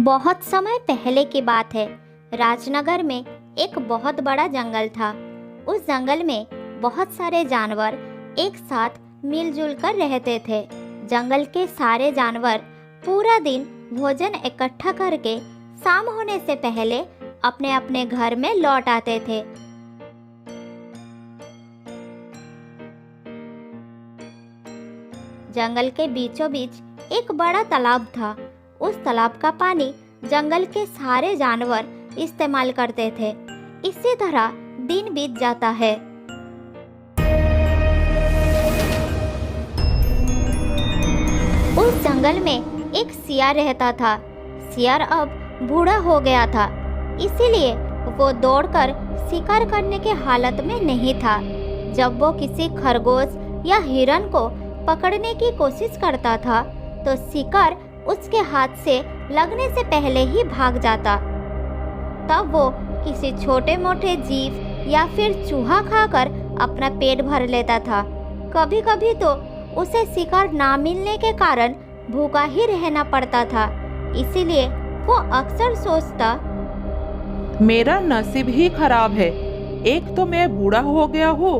बहुत समय पहले की बात है। राजनगर में एक बहुत बड़ा जंगल था। उस जंगल में बहुत सारे जानवर एक साथ मिलजुल कर रहते थे। जंगल के सारे जानवर पूरा दिन भोजन इकट्ठा करके शाम होने से पहले अपने अपने घर में लौट आते थे। जंगल के बीचों बीच एक बड़ा तालाब था। उस तालाब का पानी जंगल के सारे जानवर इस्तेमाल करते थे। इसी तरह दिन बीत जाता है। उस जंगल में एक सियार रहता था। सियार अब बूढ़ा हो गया था, इसीलिए वो दौड़कर शिकार करने के हालत में नहीं था। जब वो किसी खरगोश या हिरन को पकड़ने की कोशिश करता था तो शिकार उसके हाथ से लगने से पहले ही भाग जाता। तब वो किसी छोटे मोटे जीव या फिर चूहा खाकर अपना पेट भर लेता था। कभी कभी तो उसे शिकार ना मिलने के कारण भूखा ही रहना पड़ता था। इसीलिए वो अक्सर सोचता, मेरा नसीब ही खराब है। एक तो मैं बूढ़ा हो गया हूँ,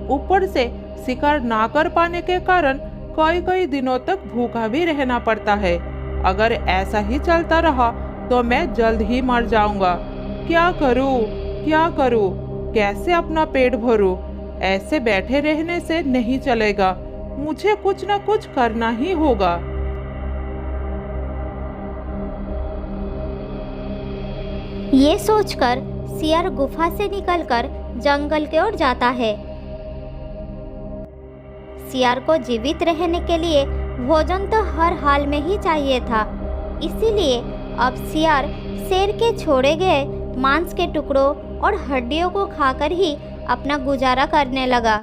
ऊपर से शिकार ना कर पाने के कारण कई कई दिनों तक भूखा भी रहना पड़ता है। अगर ऐसा ही चलता रहा तो मैं जल्द ही मर जाऊंगा। क्या करूँ, कैसे अपना पेट भरूं? ऐसे बैठे रहने से नहीं चलेगा। मुझे कुछ न कुछ करना ही होगा। ये सोचकर सियार गुफा से निकलकर जंगल की ओर जाता है। सियार को जीवित रहने के लिए भोजन तो हर हाल में ही चाहिए था। इसीलिए अब सियार शेर के छोड़े गए मांस के टुकड़ों और हड्डियों को खाकर ही अपना गुजारा करने लगा।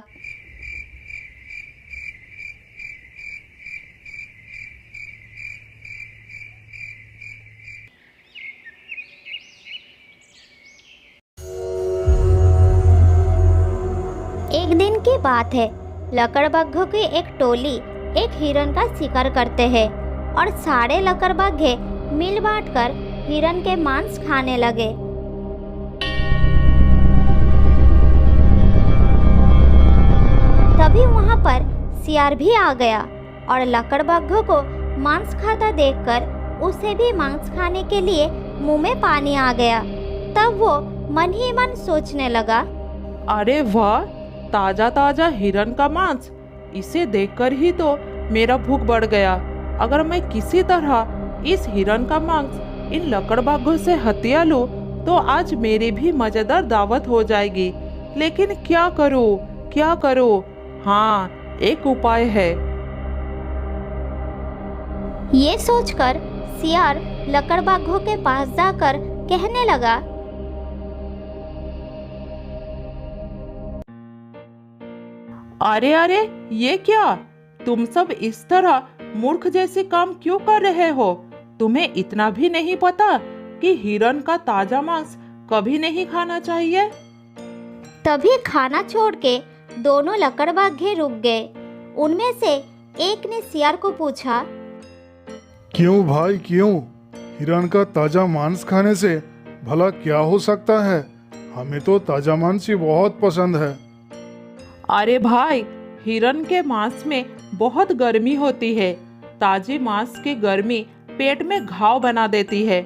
एक दिन की बात है। लकड़बग्घों की एक टोली एक हिरन का शिकार करते हैं और सारे लकड़बग्घे मिल बांटकर हिरन के मांस खाने लगे। तभी वहां पर सियार भी आ गया और लकड़बग्घों को मांस खाता देखकर उसे भी मांस खाने के लिए मुंह में पानी आ गया। तब वो मन ही मन सोचने लगा, अरे वाह, ताजा ताजा हिरन का मांस! इसे देखकर ही तो मेरा भूख बढ़ गया। अगर मैं किसी तरह इस हिरन का मांस इन लकड़बग्घों से हथिया लूं तो आज मेरी भी मजेदार दावत हो जाएगी। लेकिन क्या करूं? हाँ, एक उपाय है। ये सोचकर सियार लकड़बग्घों के पास जाकर कहने लगा, अरे ये क्या? तुम सब इस तरह मूर्ख जैसे काम क्यों कर रहे हो? तुम्हें इतना भी नहीं पता कि हिरन का ताजा मांस कभी नहीं खाना चाहिए? तभी खाना छोड़ के दोनों लकड़बग्घे रुक गए। उनमें से एक ने सियार को पूछा, क्यों भाई क्यों? हिरन का ताजा मांस खाने से भला क्या हो सकता है? हमें तो ताजा मांस ही बहुत पसंद है। अरे भाई, हिरन के मांस में बहुत गर्मी होती है। ताजे मांस की गर्मी पेट में घाव बना देती है।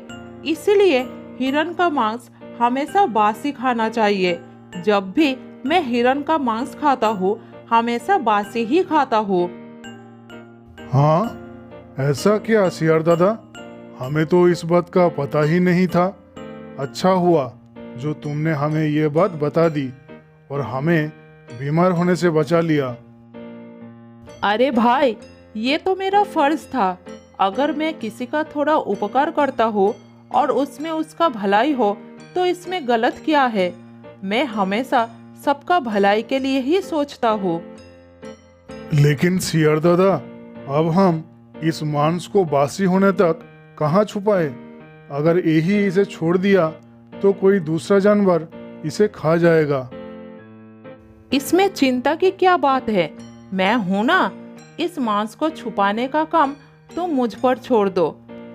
इसलिए हिरन का मांस हमेशा बासी खाना चाहिए। जब भी मैं हिरन का मांस खाता हूँ, हमेशा बासी ही खाता हूँ। हाँ, ऐसा क्या सियार दादा? हमें तो इस बात का पता ही नहीं था। अच्छा हुआ जो तुमने हमें ये बात बता दी और हमें बीमार होने से बचा लिया। अरे भाई, ये तो मेरा फर्ज था। अगर मैं किसी का थोड़ा उपकार करता हूँ और उसमें उसका भलाई हो तो इसमें गलत क्या है? मैं हमेशा सबका भलाई के लिए ही सोचता हूँ। लेकिन सियार दादा, अब हम इस मांस को बासी होने तक कहाँ छुपाए? अगर यही इसे छोड़ दिया तो कोई दूसरा जानवर इसे खा जाएगा। इसमें चिंता की क्या बात है? मैं हूं ना। इस मांस को छुपाने का काम तुम मुझ पर छोड़ दो।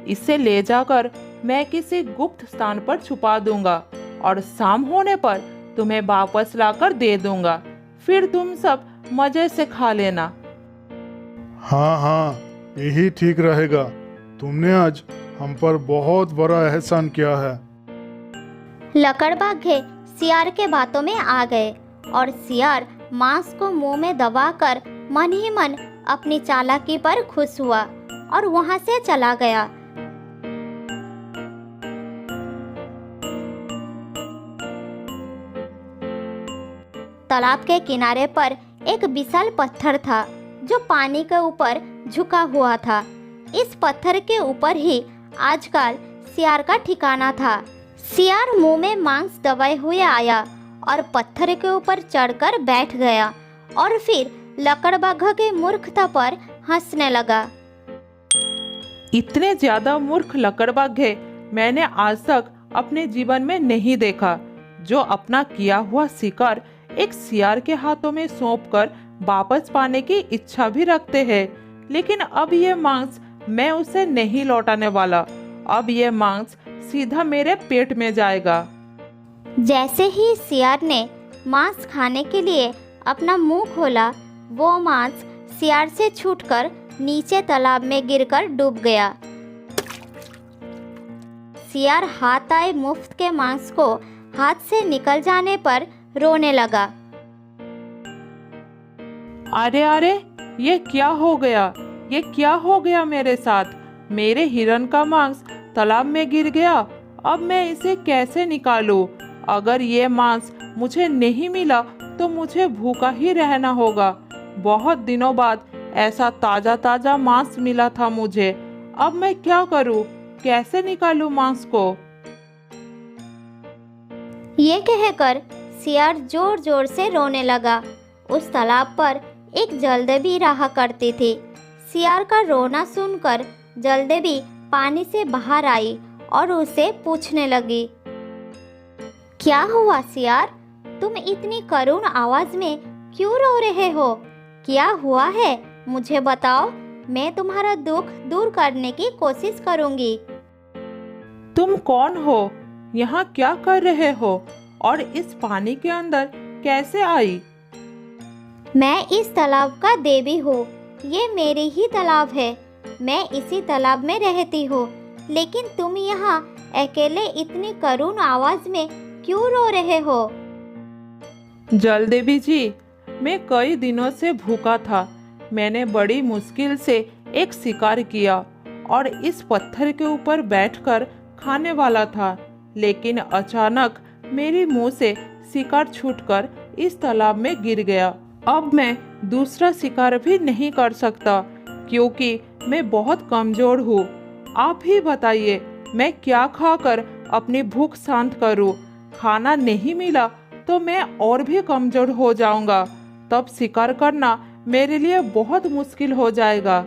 इसे ले जाकर मैं किसी गुप्त स्थान पर छुपा दूंगा और शाम होने पर तुम्हें वापस लाकर दे दूंगा। फिर तुम सब मजे से खा लेना। हाँ हाँ, यही ठीक रहेगा। तुमने आज हम पर बहुत बड़ा एहसान किया है। लकड़बाघे सियार के बातों में आ गए और सियार मांस को मुंह में दबाकर मन ही मन अपनी चालाकी पर खुश हुआ और वहां से चला गया। तालाब के किनारे पर एक विशाल पत्थर था जो पानी के ऊपर झुका हुआ था। इस पत्थर के ऊपर ही आजकल सियार का ठिकाना था। सियार मुंह में मांस दबाए हुए आया और पत्थर के ऊपर चढ़कर बैठ गया और फिर लकड़बाघ के मूर्खता पर हंसने लगा। इतने ज्यादा मूर्ख लकड़बाघे मैंने आज तक अपने जीवन में नहीं देखा, जो अपना किया हुआ शिकार एक सियार के हाथों में सौंपकर वापस पाने की इच्छा भी रखते हैं। लेकिन अब ये मांस मैं उसे नहीं लौटाने वाला। अब ये मांस सीधा मेरे पेट में जाएगा। जैसे ही सियार ने मांस खाने के लिए अपना मुंह खोला, वो मांस सियार से छूटकर नीचे तालाब में गिरकर डूब गया। सियार हाथ आए मुफ्त के मांस को हाथ से निकल जाने पर रोने लगा। अरे अरे, ये क्या हो गया? ये क्या हो गया मेरे साथ? मेरे हिरन का मांस तालाब में गिर गया। अब मैं इसे कैसे निकालूं? अगर ये मांस मुझे नहीं मिला तो मुझे भूखा ही रहना होगा। बहुत दिनों बाद ऐसा ताजा ताजा मांस मिला था मुझे। अब मैं क्या करूं? कैसे निकालूं मांस को? ये कहकर सियार जोर जोर से रोने लगा। उस तालाब पर एक जलदेवी रहा करती थी। सियार का रोना सुनकर जलदेवी पानी से बाहर आई और उसे पूछने लगी, क्या हुआ सियार? तुम इतनी करुण आवाज में क्यों रो रहे हो? क्या हुआ है? मुझे बताओ, मैं तुम्हारा दुख दूर करने की कोशिश करूंगी। तुम कौन हो? यहाँ क्या कर रहे हो? और इस पानी के अंदर कैसे आई? मैं इस तालाब का देवी हूँ। ये मेरी ही तालाब है। मैं इसी तालाब में रहती हूँ। लेकिन तुम यहाँ अकेले इतनी करुण आवाज में क्यों रो रहे हो? जलदेवी जी, मैं कई दिनों से भूखा था। मैंने बड़ी मुश्किल से एक शिकार किया और इस पत्थर के ऊपर बैठकर खाने वाला था। लेकिन अचानक मेरे मुंह से शिकार छूटकर इस तालाब में गिर गया। अब मैं दूसरा शिकार भी नहीं कर सकता क्योंकि मैं बहुत कमजोर हूँ। आप ही बताइए, मैं क्या खाकर अपनी भूख शांत करूँ? खाना नहीं मिला तो मैं और भी कमजोर हो जाऊंगा। तब शिकार करना मेरे लिए बहुत मुश्किल हो जाएगा।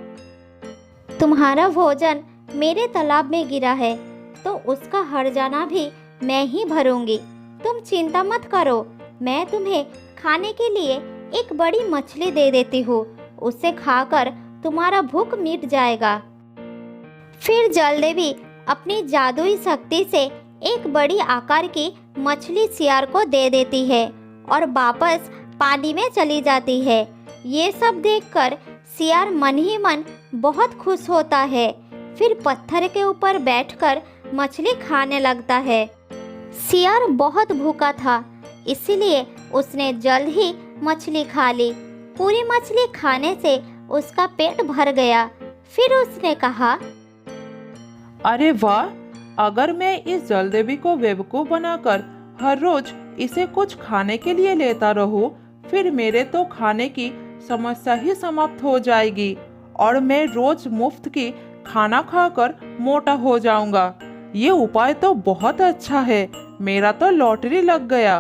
तुम्हारा भोजन मेरे तालाब में गिरा है तो उसका हर्जाना भी मैं ही भरूंगी। तुम चिंता मत करो। मैं तुम्हें खाने के लिए एक बड़ी मछली दे देती हूँ। उसे खाकर तुम्हारा भूख मिट जाएगा। फिर जलदेवी अपनी जादुई शक्ति से एक बड़ी आकार की मछली सियार को दे देती है और वापस पानी में चली जाती है। ये सब देखकर सियार मन ही मन बहुत खुश होता है। फिर पत्थर के ऊपर बैठकर मछली खाने लगता है। सियार बहुत भूखा था, इसीलिए उसने जल्द ही मछली खा ली। पूरी मछली खाने से उसका पेट भर गया। फिर उसने कहा, अरे वाह, अगर मैं इस जलदेवी को बेवकूफ बनाकर हर रोज इसे कुछ खाने के लिए लेता रहूं, फिर मेरे तो खाने की समस्या ही समाप्त हो जाएगी और मैं रोज मुफ्त की खाना खाकर मोटा हो जाऊंगा। ये उपाय तो बहुत अच्छा है। मेरा तो लॉटरी लग गया।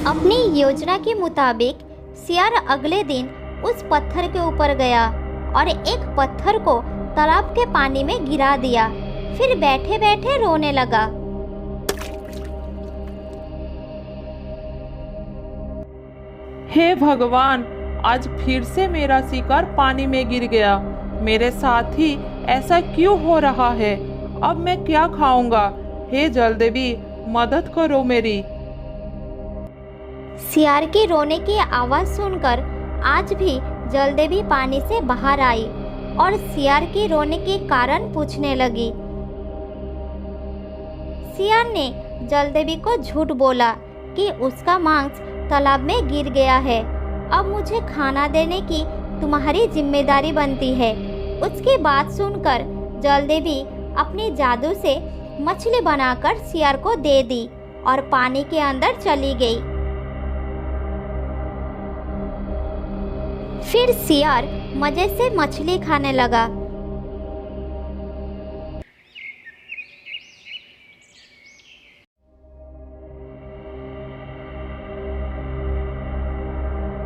अपनी योजना के मुताबिक सियार अगले दिन उस पत्थर के ऊपर गया और एक पत्थर को तालाब के पानी में गिरा दिया। फिर बैठे बैठे रोने लगा। हे भगवान, आज फिर से मेरा शिकार पानी में गिर गया। मेरे साथ ही ऐसा क्यों हो रहा है? अब मैं क्या खाऊंगा? हे जलदेवी, मदद करो मेरी। सियार की रोने की आवाज सुनकर आज भी जलदेवी पानी से बाहर आई और सियार की रोने के कारण पूछने लगी। सियार ने जलदेवी को झूठ बोला कि उसका मांस तालाब में गिर गया है। अब मुझे खाना देने की तुम्हारी जिम्मेदारी बनती है। उसकी बात सुनकर जलदेवी अपने जादू से मछली बनाकर सियार को दे दी और पानी के अंदर चली गई। फिर सियार मजे से मछली खाने लगा।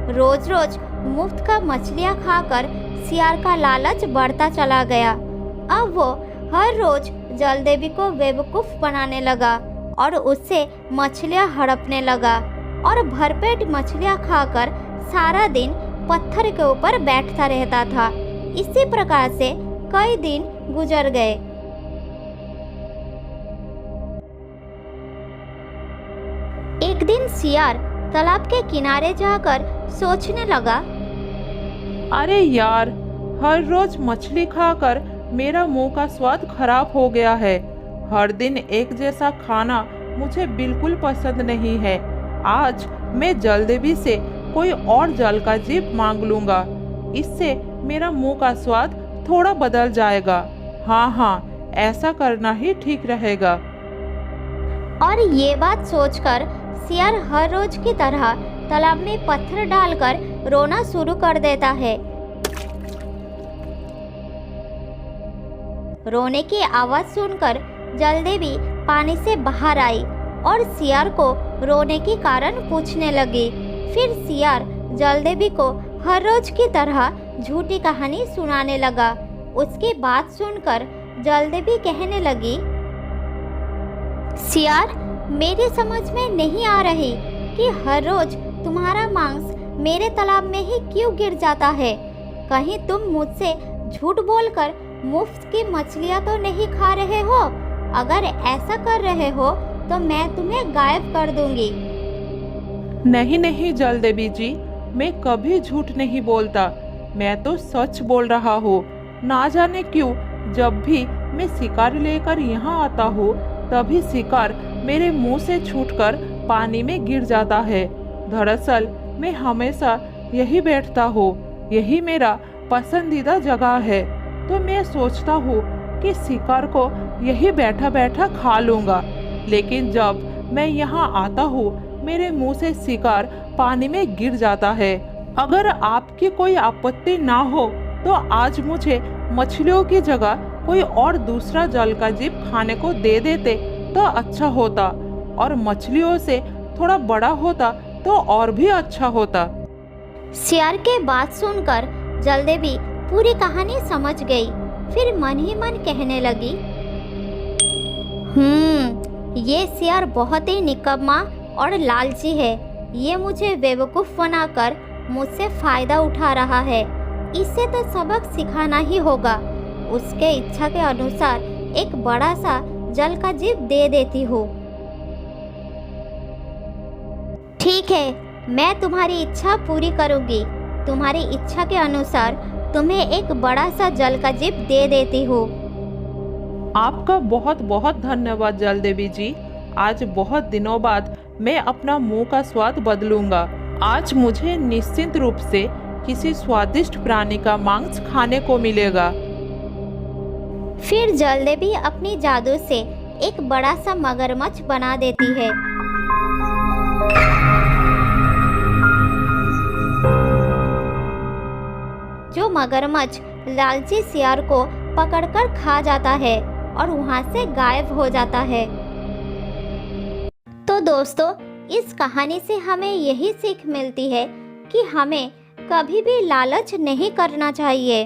रोज रोज मुफ्त का मछलियाँ खाकर सियार का लालच बढ़ता चला गया। अब वो हर रोज जलदेवी को बेवकूफ बनाने लगा और उससे मछलियाँ हड़पने लगा और भरपेट मछलियाँ खाकर सारा दिन पत्थर के ऊपर बैठता रहता था। इसी प्रकार से कई दिन गुजर गए। एक दिन सियार तालाब के किनारे जाकर सोचने लगा, अरे यार, हर रोज मछली खाकर मेरा मुंह का स्वाद खराब हो गया है। हर दिन एक जैसा खाना मुझे बिल्कुल पसंद नहीं है। आज मैं जलदेवी से कोई और जल का जीव मांग लूंगा। इससे मेरा मुंह का स्वाद थोड़ा बदल जाएगा। हाँ, ऐसा करना ही ठीक रहेगा। और ये बात सोचकर सियार हर रोज की तरह तालाब में पत्थर डालकर रोना शुरू कर देता है। रोने की आवाज सुनकर जलदेवी पानी से बाहर आई और सियार को रोने के कारण पूछने लगी। फिर सियार जलदेवी को हर रोज की तरह झूठी कहानी सुनाने लगा। उसकी बात सुनकर जलदेवी कहने लगी, सियार, मेरी समझ में नहीं आ रही कि हर रोज तुम्हारा मांस मेरे तालाब में ही क्यों गिर जाता है। कहीं तुम मुझसे झूठ बोलकर मुफ्त की मछलियाँ तो नहीं खा रहे हो? अगर ऐसा कर रहे हो तो मैं तुम्हें गायब कर दूंगी। नहीं जलदेवी जी, मैं कभी झूठ नहीं बोलता। मैं तो सच बोल रहा हूँ। ना जाने क्यों जब भी मैं शिकार लेकर यहाँ आता हूँ तभी शिकार मेरे मुंह से छूटकर पानी में गिर जाता है। दरअसल मैं हमेशा यही बैठता हूँ। यही मेरा पसंदीदा जगह है। तो मैं सोचता हूँ कि शिकार को यही बैठा बैठा खा लूँगा। लेकिन जब मैं यहाँ आता हूँ मेरे मुंह से शिकार पानी में गिर जाता है। अगर आपकी कोई आपत्ति ना हो तो आज मुझे मछलियों की जगह कोई और दूसरा जल का जीव खाने को दे देते तो अच्छा होता, और मछलियों से थोड़ा बड़ा होता तो और भी अच्छा होता। सियार के बात सुनकर जलदेवी पूरी कहानी समझ गई। फिर मन ही मन कहने लगी, ये सियार बहुत ही निकम्मा और लालची है। ये मुझे बेवकूफ़ बनाकर मुझसे फायदा उठा रहा है। इसे तो सबक सिखाना ही होगा। उसके इच्छा के अनुसार एक बड़ा सा जल का जीव दे देती हूँ। ठीक है, मैं तुम्हारी इच्छा पूरी करूँगी। तुम्हारी इच्छा के अनुसार तुम्हें एक बड़ा सा जल का जीव दे देती हूँ। आपका बहुत बहुत धन्यवाद जलदेवी जी। आज बहुत दिनों बाद मैं अपना मुंह का स्वाद बदलूंगा। आज मुझे निश्चिंत रूप से किसी स्वादिष्ट प्राणी का मांस खाने को मिलेगा। फिर जलदेवी अपनी जादू से एक बड़ा सा मगरमच्छ बना देती है। जो मगरमच्छ लालची सियार को पकड़कर खा जाता है और वहां से गायब हो जाता है। तो दोस्तों, इस कहानी से हमें यही सीख मिलती है कि हमें कभी भी लालच नहीं करना चाहिए।